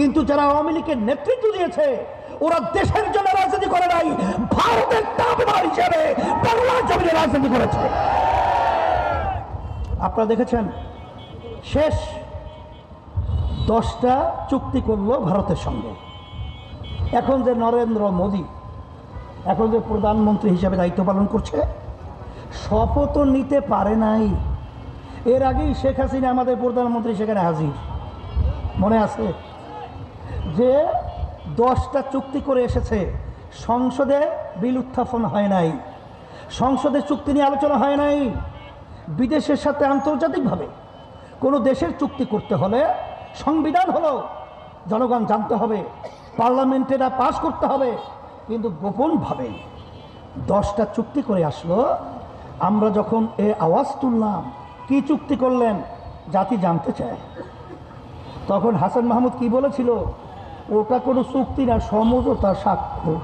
কিন্তু যারা আওয়ামী লীগের নেতৃত্ব দিয়েছে ওরা দেশের জন্য রাজনীতি করে নাই, ভারতের তাবেদার হিসেবে বাংলার জমিনে রাজনীতি করেছে। আপনারা দেখেছেন শেষ 10টা চুক্তি করলো ভারতের সঙ্গে। এখন যে নরেন্দ্র মোদী এখন যে প্রধানমন্ত্রী হিসেবে দায়িত্ব পালন করছে, শপথও নিতে পারে নাই। এর আগেই শেখ হাসিনা আমাদের প্রধানমন্ত্রী সেখানে হাজির, মনে আছে? যে 10টা চুক্তি করে এসেছে, সংসদে বিল উত্থাপন হয় নাই, সংসদে চুক্তি নিয়ে আলোচনা হয় নাই। বিদেশের সাথে আন্তর্জাতিকভাবে কোনো দেশের চুক্তি করতে হলে সংবিধান হলো জনগণ জানতে হবে, পার্লামেন্টেরা পাস করতে হবে, কিন্তু গোপনভাবে 10টা চুক্তি করে আসলো। আমরা যখন এ আওয়াজ তুললাম কি চুক্তি করলেন জাতি জানতে চায়, তখন হাসান মাহমুদ কি বলেছিল? ওটা কোনো চুক্তি না, সমঝোতা স্বাক্ষর।